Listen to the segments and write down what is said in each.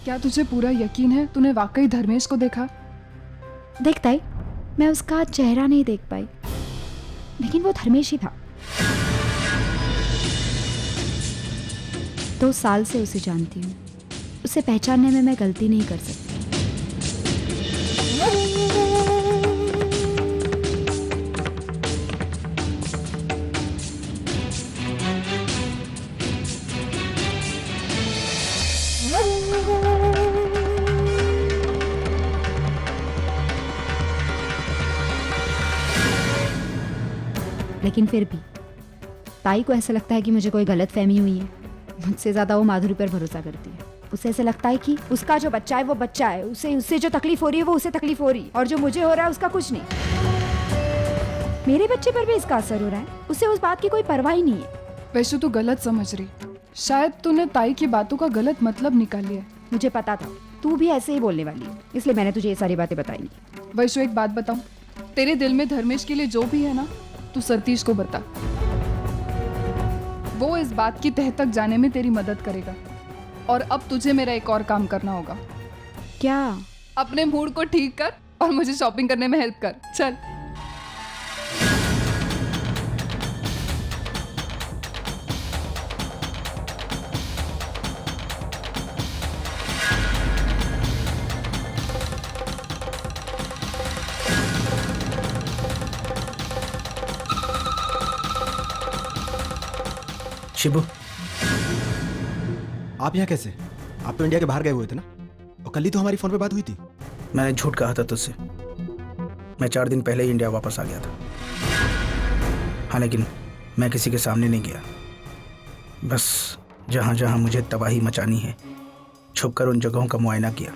क्या तुझे पूरा यकीन है तूने वाकई धर्मेश को देखा? देख ताई, मैं उसका चेहरा नहीं देख पाई, लेकिन वो धर्मेश ही था। 2 साल से उसे जानती हूँ। उसे पहचानने में मैं गलती नहीं कर सकती। लेकिन फिर भी ताई को ऐसा लगता है कि मुझे कोई गलत फहमी हुई है। मुझसे ज्यादा वो माधुरी पर भरोसा करती है। उसे ऐसा लगता है कि उसका जो बच्चा है वो बच्चा है, उससे जो तकलीफ हो रही है वो उसे तकलीफ हो रही है, और जो मुझे हो रहा है उसका कुछ नहीं। मेरे बच्चे पर भी इसका असर हो रहा है। उसे उस बात की कोई परवाह ही नहीं है। वैसे तू गलत समझ रही, शायद तूने ताई की बातों का गलत मतलब निकाल लिया। मुझे पता था तू भी ऐसे ही बोलने वाली है, इसलिए मैंने तुझे ये सारी बातें बताई नहीं। वैसे एक बात बताऊं, तेरे दिल में धर्मेश के लिए जो भी है ना, तू सतीश को बता। वो इस बात की तह तक जाने में तेरी मदद करेगा। और अब तुझे मेरा एक और काम करना होगा। क्या? अपने मूड को ठीक कर और मुझे शॉपिंग करने में हेल्प कर। चल। शिबू, आप यहाँ कैसे? आप तो इंडिया के बाहर गए हुए थे ना, और कल ही तो हमारी फोन पे बात हुई थी। मैंने झूठ कहा था तुझसे। मैं 4 दिन पहले ही इंडिया वापस आ गया था। हाँ, लेकिन मैं किसी के सामने नहीं गया। बस जहाँ जहाँ मुझे तबाही मचानी है, छुपकर उन जगहों का मुआयना किया।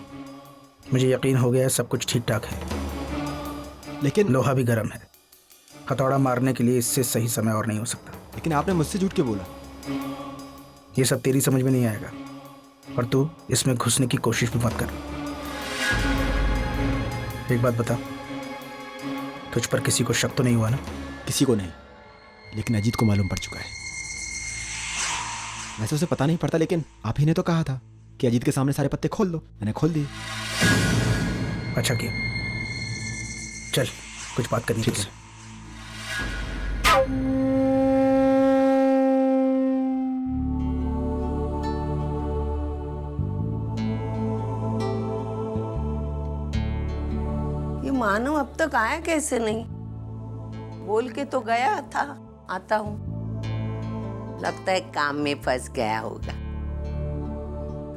मुझे यकीन हो गया सब कुछ ठीक ठाक है। लेकिन लोहा भी गर्म है। हथौड़ा मारने के लिए इससे सही समय और नहीं हो सकता। लेकिन आपने मुझसे झूठ क्यों बोला? ये सब तेरी समझ में नहीं आएगा, और तू इसमें घुसने की कोशिश भी मत कर। एक बात बता, तुझ पर किसी को शक तो नहीं हुआ ना? किसी को नहीं, लेकिन अजीत को मालूम पड़ चुका है। वैसे उसे पता नहीं पड़ता, लेकिन आप ही ने तो कहा था कि अजीत के सामने सारे पत्ते खोल दो। मैंने खोल दिए। अच्छा किया। चल, कुछ बात करनी थी। ये मानो अब तक आया कैसे नहीं? बोल के तो गया था आता हूँ। लगता है काम में फंस गया होगा।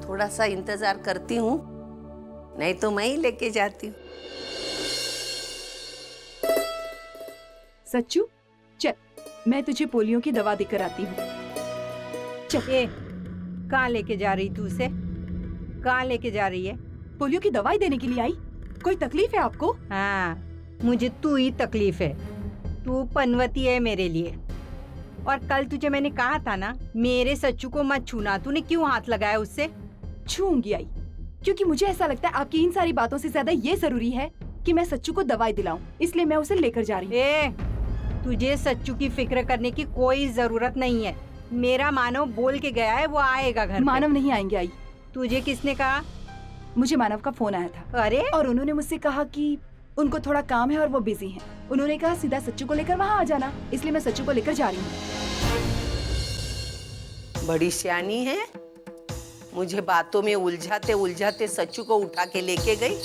थोड़ा सा इंतजार करती हूँ, नहीं तो मैं ही लेके जाती हूँ। सच्चू, चल मैं तुझे पोलियो की दवा देकर आती हूँ। चल। ए, कहाँ लेके जा रही तू उसे? कहाँ लेके जा रही है? पोलियो की दवाई देने के लिए आई। कोई तकलीफ है आपको? हाँ, मुझे तू ही तकलीफ है। तू पनवती है मेरे लिए। और कल तुझे मैंने कहा था ना, मेरे सच्चू को मत छूना। तूने क्यों हाथ लगाया उससे? छूंगी आई, क्योंकि मुझे ऐसा लगता है आपकी इन सारी बातों से ज्यादा ये जरूरी है कि मैं सच्चू को दवाई दिलाऊं, इसलिए मैं उसे लेकर जा रही हूँ। तुझे सच्चू की फिक्र करने की कोई जरूरत नहीं है। मेरा मानव बोल के गया है, वो आएगा घर पे। मानव नहीं आएंगे आई। तुझे किसने कहा? मुझे मानव का फोन आया था। अरे, और उन्होंने मुझसे कहा कि उनको थोड़ा काम है और वो बिजी हैं। उन्होंने कहा सीधा सच्चू को लेकर वहाँ आ जाना, इसलिए मैं सच्चू को लेकर जा रही हूँ। बड़ी सियानी है, मुझे बातों में उलझाते उलझाते सच्चू को उठा के लेके गई।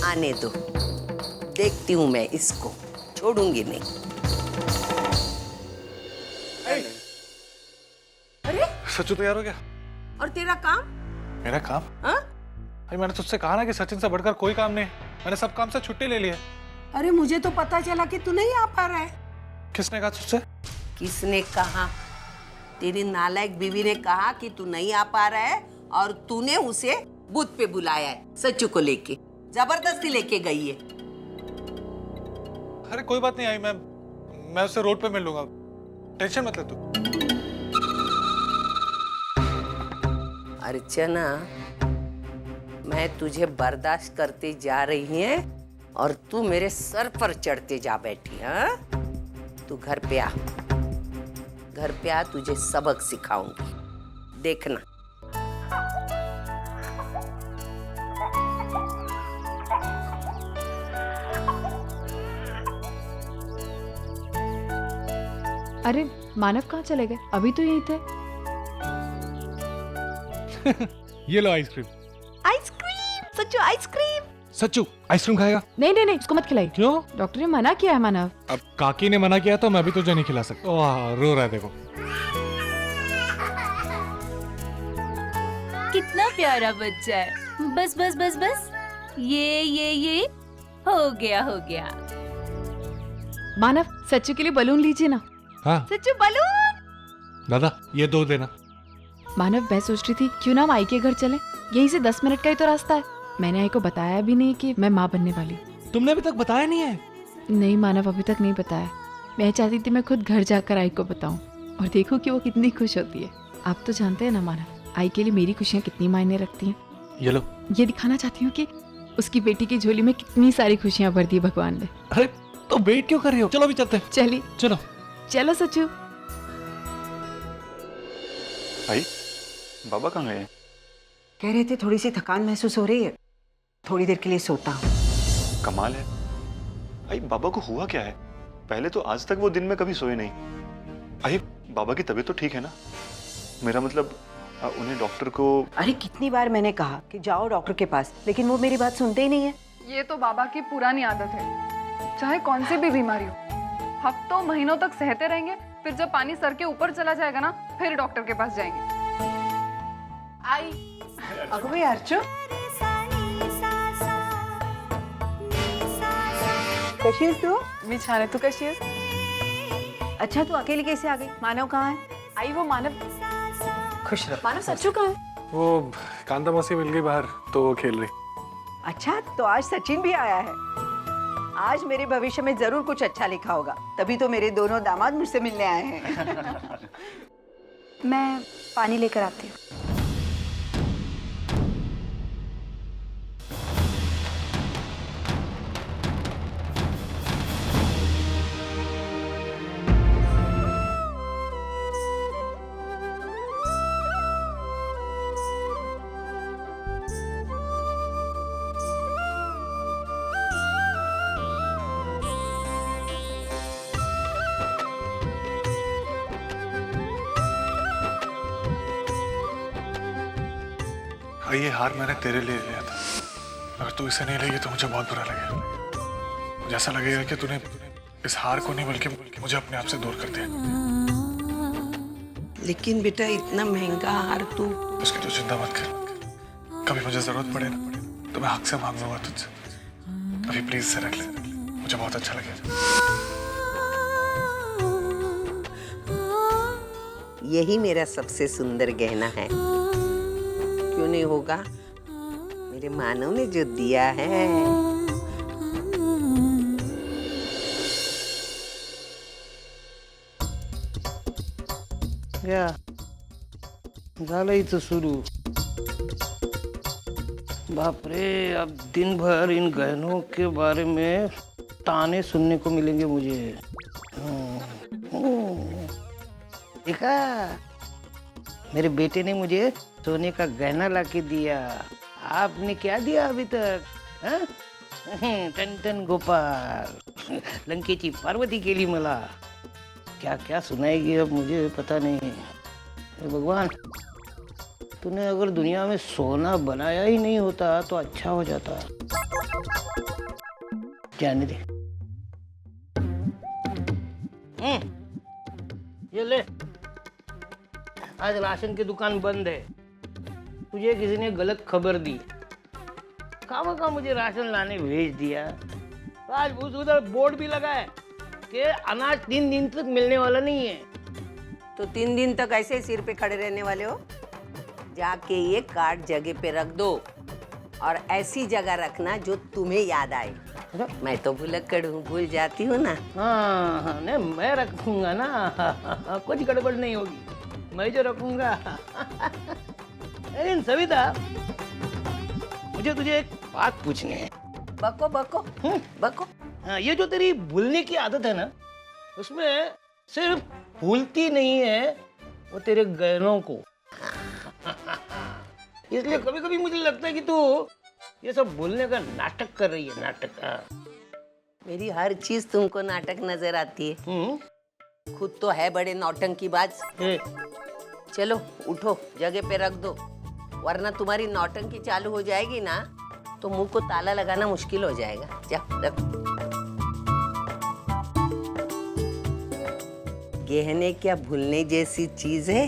आने दो, देखती हूँ मैं इसको, छोड़ूंगी नहीं। अरे सच्चू तैयार हो गया? और तेरा काम? मेरा काम? हाँ? अरे मैंने तुझसे कहा ना कि सचिन से बढ़कर कोई काम नहीं। मैंने सब काम से छुट्टी ले ली है। अरे मुझे तो पता चला कि तू नहीं आ पा रहा है। किसने कहा तुझसे? किसने कहा? तेरी नालायक बीवी ने कहा कि तू नहीं आ पा रहा है, और तूने उसे बूथ पे बुलाया है सच्चू को लेके। जबरदस्ती लेके गई है। अरे कोई बात नहीं आई, मैं उससे रोड पे मिल लूंगा। टेंशन मत ले तू। अर्चना, मैं तुझे बर्दाश्त करते जा रही है और तू मेरे सर पर चढ़ते जा बैठी। हाँ, तू घर पे आ, घर पे आ, तुझे सबक सिखाऊंगी, देखना। अरे मानव कहाँ चले गए? अभी तो यहीं थे। ये लो ice cream. Ice cream, Sachchu ice cream. Sachchu ice cream खाएगा? नहीं नहीं नहीं, उसको मत खिलाई। क्यों? डॉक्टर ने मना किया है मानव। अब काकी ने मना किया तो मैं भी तुझे नहीं खिला सकता। वाह, रो रहा है देखो। कितना प्यारा बच्चा है। बस बस बस बस, ये हो गया। मानव, सच्चू के लिए बलून लीजिए ना। हाँ सच्चू बलून। दादा, ये 2 देना। मानव, मैं सोच रही थी क्यों ना हम आई के घर चले, यहीं से 10 मिनट का ही तो रास्ता है। मैंने आई को बताया भी नहीं कि मैं माँ बनने वाली हूँ। तुमने अभी तक बताया नहीं है? नहीं मानव, अभी तक नहीं बताया। मैं चाहती थी मैं खुद घर जाकर आई को बताऊं और देखूं कि वो कितनी खुश होती है। आप तो जानते हैं ना मानव, आई के लिए मेरी खुशियाँ कितनी मायने रखती हैं। ये लो। ये दिखाना चाहती हूँ कि उसकी बेटी की झोली में कितनी सारी खुशियाँ भर दी भगवान ने। अरे तो वेट क्यों कर रही हो? चलो अभी चलते हैं। चलिए चलो। चलो सच्चू। भाई, बाबा कहाँ गए? कह रहे थे थोड़ी सी थकान महसूस हो रही है, थोड़ी देर के लिए सोता हूँ। कमाल है भाई, बाबा को हुआ क्या है? पहले तो आज तक वो दिन में कभी सोए नहीं। भाई, बाबा की तबीयत तो ठीक है ना? मेरा मतलब उन्हें डॉक्टर को। अरे कितनी बार मैंने कहा कि जाओ डॉक्टर के पास, लेकिन वो मेरी बात सुनते ही नहीं है। ये तो बाबा की पुरानी आदत है, चाहे कौन सी भी बीमारी हो, हफ्तों महीनों तक सहते रहेंगे, फिर जब पानी सर के ऊपर चला जाएगा ना, फिर डॉक्टर के पास जाएंगे। आई अगं भाई अर्चो, कशी आहेस तू? मी छान आहे, तू कशी आहेस? अच्छा, तू अकेली कैसे आ गई? मानव कहाँ है? आई वो मानव। खुश रहो। मानव, सच्चू कहाँ है? वो कांता मौसी मिल गई बाहर, तो वो खेल रही। अच्छा, तो आज सचिन भी आया है। आज मेरे भविष्य में जरूर कुछ अच्छा लिखा होगा, तभी तो मेरे दोनों दामाद मुझसे मिलने आए हैं। मैं पानी लेकर आती हूँ। ये हार मैंने तेरे लिए लिया था। अगर तू इसे नहीं लेगी तो मुझे बहुत बुरा लगेगा। मुझे ऐसा लगेगा कि तूने इस हार को नहीं बल्कि मुझे अपने आप से दूर कर दिया। लेकिन बेटा इतना महंगा हार तू। उसकी तो चिंता मत कर, कभी मुझे जरूरत पड़े ना तो मैं हक से मांग लूंगा तुझसे। अभी प्लीज से रख ले, मुझे बहुत अच्छा लगेगा। यही मेरा सबसे सुंदर गहना है, क्यों नहीं होगा? मेरे मानव ने जो दिया है। या झालं इथं सुरू। बाप रे, अब दिन भर इन गहनों के बारे में ताने सुनने को मिलेंगे मुझे। देखा, मेरे बेटे ने मुझे सोने का गहना लाके दिया। आपने क्या दिया अभी तक? टन टन गोपाल, लंकेची पार्वती केली मला। क्या क्या सुनाएगी अब मुझे पता नहीं। हे भगवान, तूने अगर दुनिया में सोना बनाया ही नहीं होता तो अच्छा हो जाता। जाने दे। ये ले, आज राशन की दुकान बंद है। तुझे किसी ने गलत खबर दी, खामखा मुझे राशन लाने भेज दिया। आज उधर बोर्ड भी लगा है कि अनाज 3 दिन तक मिलने वाला नहीं है। तो 3 दिन तक ऐसे सिर पे खड़े रहने वाले हो? जाके ये कार्ड जगह पे रख दो, और ऐसी जगह रखना जो तुम्हें याद आए। मैं तो भुलक्कड़ हूँ, भूल जाती हूँ ना। हाँ, नहीं मैं रखूंगा ना, कुछ गड़बड़ नहीं होगी, मैं जो रखूंगा। लेकिन सविता, मुझे तुझे एक बात पूछनी है। बको बको बको। हाँ, ये जो तेरी भूलने की आदत है ना, उसमें सिर्फ भूलती नहीं है, वो तेरे गहनों को। इसलिए कभी कभी मुझे लगता है कि तू ये सब भूलने का नाटक कर रही है। नाटक। मेरी हर चीज तुमको नाटक नजर आती है। खुद तो है बड़े नौटंकीबाज। चलो उठो, जगह पे रख दो, वरना तुम्हारी नौटंकी चालू हो जाएगी ना तो मुंह को ताला लगाना मुश्किल हो जाएगा। जा रख। गहने क्या भूलने जैसी चीज है,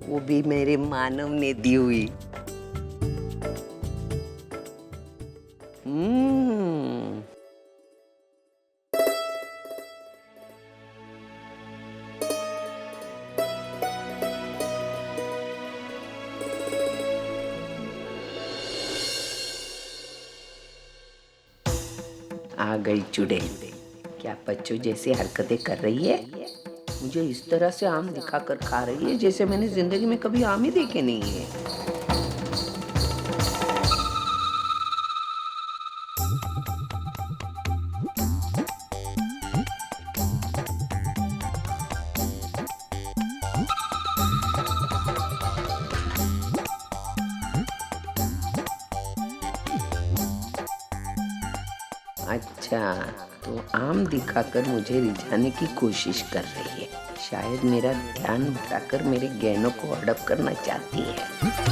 वो भी मेरे मानव ने दी हुई। आ गई चुड़ैल, क्या बच्चों जैसी हरकतें कर रही है। मुझे इस तरह से आम दिखाकर खा रही है जैसे मैंने जिंदगी में कभी आम ही देखे नहीं है। अच्छा, तो आम दिखाकर मुझे रिझाने की कोशिश कर रही है। शायद मेरा ध्यान भटकाकर मेरे गहनों को हड़प करना चाहती है।